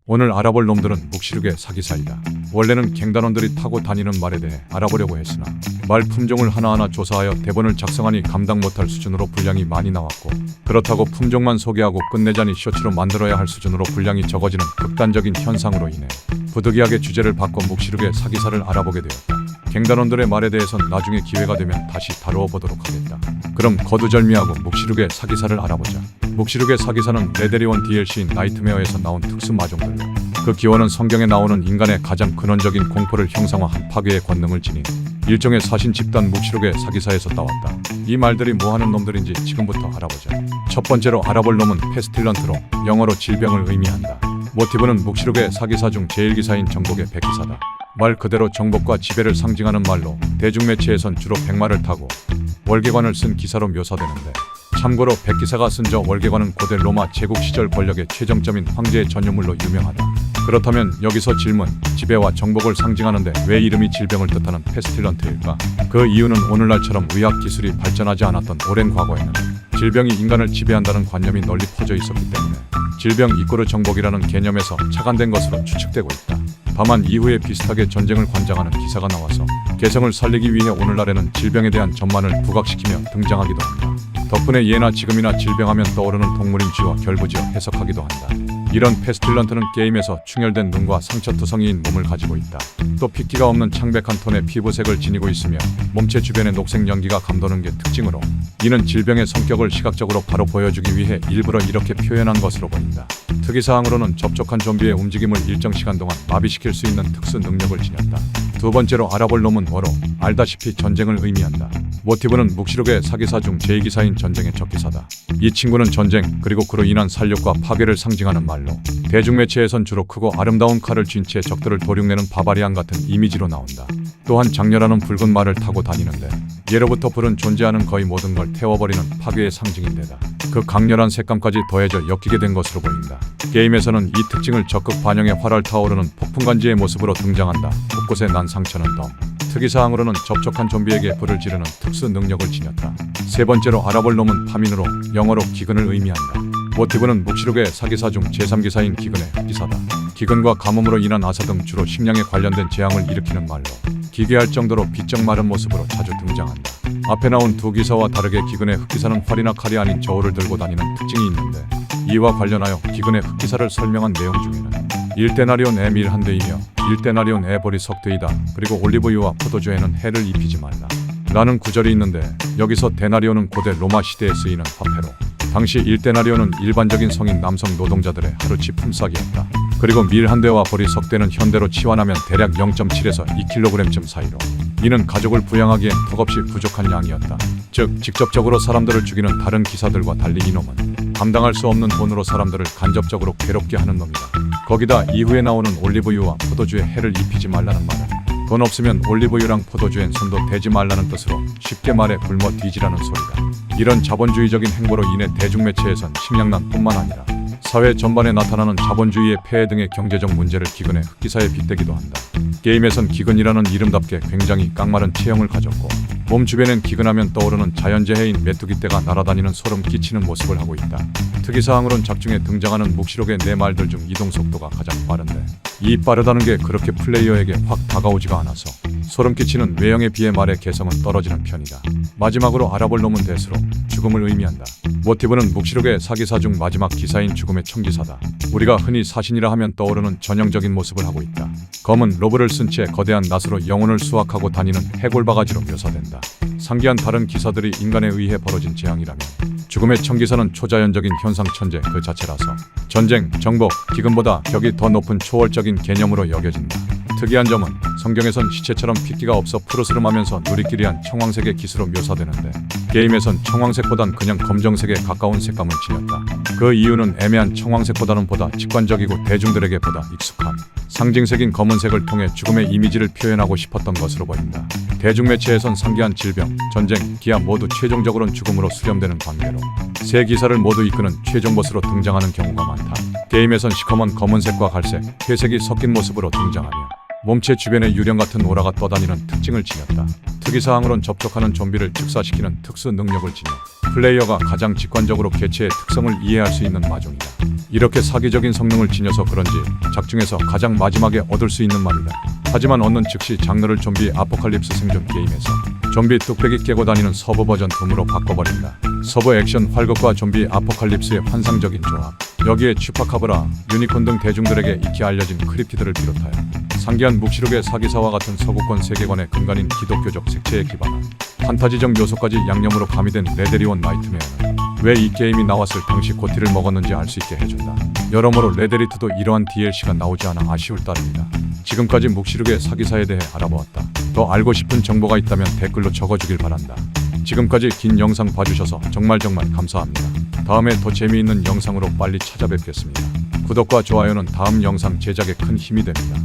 오늘 알아볼 놈들은 묵시룩의 사기사이다. 원래는 갱단원들이 타고 다니는 말에 대해 알아보려고 했으나 말 품종을 하나하나 조사하여 대본을 작성하니 감당 못할 수준으로 분량이 많이 나왔고, 그렇다고 품종만 소개하고 끝내자니 쇼츠로 만들어야 할 수준으로 분량이 적어지는 극단적인 현상으로 인해 부득이하게 주제를 바꿔 묵시룩의 사기사를 알아보게 되었다. 갱단원들의 말에 대해선 나중에 기회가 되면 다시 다루어 보도록 하겠다. 그럼 거두절미하고 묵시룩의 사기사를 알아보자. 묵시룩의 사기사는 레데리온 DLC인 나이트메어에서 나온 특수 마종들로, 그 기원은 성경에 나오는 인간의 가장 근원적인 공포를 형상화한 파괴의 권능을 지닌 일종의 사신 집단 묵시룩의 사기사에서 따왔다. 이 말들이 뭐하는 놈들인지 지금부터 알아보자. 첫 번째로 알아볼 놈은 페스틸런트로, 영어로 질병을 의미한다. 모티브는 묵시룩의 사기사 중 제1기사인 정복의 백기사다. 말 그대로 정복과 지배를 상징하는 말로 대중매체에선 주로 백마를 타고 월계관을 쓴 기사로 묘사되는데, 참고로 백기사가 쓴 저 월계관은 고대 로마 제국 시절 권력의 최정점인 황제의 전유물로 유명하다. 그렇다면 여기서 질문, 지배와 정복을 상징하는데 왜 이름이 질병을 뜻하는 페스틸런트일까? 그 이유는 오늘날처럼 의학 기술이 발전하지 않았던 오랜 과거에는 질병이 인간을 지배한다는 관념이 널리 퍼져 있었기 때문에 질병 이꼬르 정복이라는 개념에서 착안된 것으로 추측되고 있다. 다만 이후에 비슷하게 전쟁을 관장하는 기사가 나와서 개성을 살리기 위해 오늘날에는 질병에 대한 전만을 부각시키며 등장하기도 한다. 덕분에 예나 지금이나 질병하면 떠오르는 동물인 쥐와 결부지어 해석하기도 한다. 이런 페스틸런트는 게임에서 충혈된 눈과 상처투성이인 몸을 가지고 있다. 또 핏기가 없는 창백한 톤의 피부색을 지니고 있으며 몸체 주변에 녹색 연기가 감도는 게 특징으로, 이는 질병의 성격을 시각적으로 바로 보여주기 위해 일부러 이렇게 표현한 것으로 보인다. 특이사항으로는 접촉한 좀비의 움직임을 일정 시간 동안 마비시킬 수 있는 특수 능력을 지녔다. 두 번째로 알아볼 놈은 워로, 알다시피 전쟁을 의미한다. 모티브는 묵시룩의 사기사 중 제2기사인 전쟁의 적기사다. 이 친구는 전쟁, 그리고 그로 인한 살육과 파괴를 상징하는 말로 대중매체에선 주로 크고 아름다운 칼을 쥔 채 적들을 도륙내는 바바리안 같은 이미지로 나온다. 또한 장렬하는 붉은 말을 타고 다니는데, 예로부터 불은 존재하는 거의 모든 걸 태워버리는 파괴의 상징인데다 그 강렬한 색감까지 더해져 엮이게 된 것으로 보인다. 게임에서는 이 특징을 적극 반영해 활활 타오르는 폭풍간지의 모습으로 등장한다. 곳곳에 난 상처는 덤. 특이사항으로는 접촉한 좀비에게 불을 지르는 특수 능력을 지녔다. 세 번째로 알아볼 놈은 파민으로, 영어로 기근을 의미한다. 모티브는 묵시룩의 사기사 중 제3기사인 기근의 흑기사다. 기근과 가뭄으로 인한 아사 등 주로 식량에 관련된 재앙을 일으키는 말로 기괴할 정도로 비쩍 마른 모습으로 자주 등장한다. 앞에 나온 두 기사와 다르게 기근의 흑기사는 활이나 칼이 아닌 저울을 들고 다니는 특징이 있는데, 이와 관련하여 기근의 흑기사를 설명한 내용 중에는 1데나리온 에 밀 한 대이며 1데나리온 에 보리 석 대이다. 그리고 올리브유와 포도주에는 해를 입히지 말라 라는 구절이 있는데, 여기서 데나리온은 고대 로마 시대에 쓰이는 화폐로, 당시 1데나리온은 일반적인 성인 남성 노동자들의 하루치 품삯이었다. 그리고 밀 한 대와 보리 석 대는 현대로 치환하면 대략 0.7에서 2kg쯤 사이로, 이는 가족을 부양하기엔 턱없이 부족한 양이었다. 즉 직접적으로 사람들을 죽이는 다른 기사들과 달리 이놈은 감당할 수 없는 돈으로 사람들을 간접적으로 괴롭게 하는 놈이다. 거기다 이후에 나오는 올리브유와 포도주에 해를 입히지 말라는 말은 돈 없으면 올리브유랑 포도주엔 손도 대지 말라는 뜻으로, 쉽게 말해 굶어 뒤지라는 소리다. 이런 자본주의적인 행보로 인해 대중매체에선 식량난뿐만 아니라 사회 전반에 나타나는 자본주의의 폐해 등의 경제적 문제를 기근의 흑기사에 빗대기도 한다. 게임에선 기근이라는 이름답게 굉장히 깡마른 체형을 가졌고, 몸 주변엔 기근하면 떠오르는 자연재해인 메뚜기떼가 날아다니는 소름 끼치는 모습을 하고 있다. 특이사항으로는 작중에 등장하는 묵시록의 네 말들 중 이동 속도가 가장 빠른데, 이 빠르다는 게 그렇게 플레이어에게 확 다가오지가 않아서 소름 끼치는 외형에 비해 말의 개성은 떨어지는 편이다. 마지막으로 알아볼 놈은 대수로, 죽음을 의미한다. 모티브는 묵시록의 사기사 중 마지막 기사인 죽음의 청기사다. 우리가 흔히 사신이라 하면 떠오르는 전형적인 모습을 하고 있다. 검은 로브를 쓴 채 거대한 낫으로 영혼을 수확하고 다니는 해골바가지로 묘사된다. 상기한 다른 기사들이 인간에 의해 벌어진 재앙이라면, 죽음의 청기사는 초자연적인 현상 천재 그 자체라서 전쟁, 정복, 기근보다 격이 더 높은 초월적인 개념으로 여겨진다. 특이한 점은 성경에선 시체처럼 핏기가 없어 푸르스름하면서 누리끼리한 청황색의 기수로 묘사되는데, 게임에선 청황색보단 그냥 검정색에 가까운 색감을 지녔다. 그 이유는 애매한 청황색보다는 보다 직관적이고 대중들에게 보다 익숙한 상징색인 검은색을 통해 죽음의 이미지를 표현하고 싶었던 것으로 보인다. 대중매체에선 상기한 질병, 전쟁, 기아 모두 최종적으로는 죽음으로 수렴되는 관계로 세 기사를 모두 이끄는 최종 보스로 등장하는 경우가 많다. 게임에선 시커먼 검은색과 갈색, 회색이 섞인 모습으로 등장하며 몸체 주변에 유령 같은 오라가 떠다니는 특징을 지녔다. 특이사항으론 접촉하는 좀비를 즉사시키는 특수 능력을 지녀 플레이어가 가장 직관적으로 개체의 특성을 이해할 수 있는 마종이다. 이렇게 사기적인 성능을 지녀서 그런지 작중에서 가장 마지막에 얻을 수 있는 말이다. 하지만 얻는 즉시 장르를 좀비 아포칼립스 생존 게임에서 좀비 뚝배기 깨고 다니는 서브 버전 둠으로 바꿔버린다. 서브 액션 활극과 좀비 아포칼립스의 환상적인 조합. 여기에 슈퍼카브라, 유니콘 등 대중들에게 익히 알려진 크립티드를 비롯하여 상기한 묵시록의 사기사와 같은 서구권 세계관의 근간인 기독교적 색채에 기반한 판타지적 요소까지 양념으로 가미된 레데리온 나이트메어는 왜 이 게임이 나왔을 당시 고티를 먹었는지 알 수 있게 해준다. 여러모로 레데리트도 이러한 DLC가 나오지 않아 아쉬울 따름이다. 지금까지 묵시록의 사기사에 대해 알아보았다. 더 알고 싶은 정보가 있다면 댓글로 적어주길 바란다. 지금까지 긴 영상 봐주셔서 정말 감사합니다. 다음에 더 재미있는 영상으로 빨리 찾아뵙겠습니다. 구독과 좋아요는 다음 영상 제작에 큰 힘이 됩니다.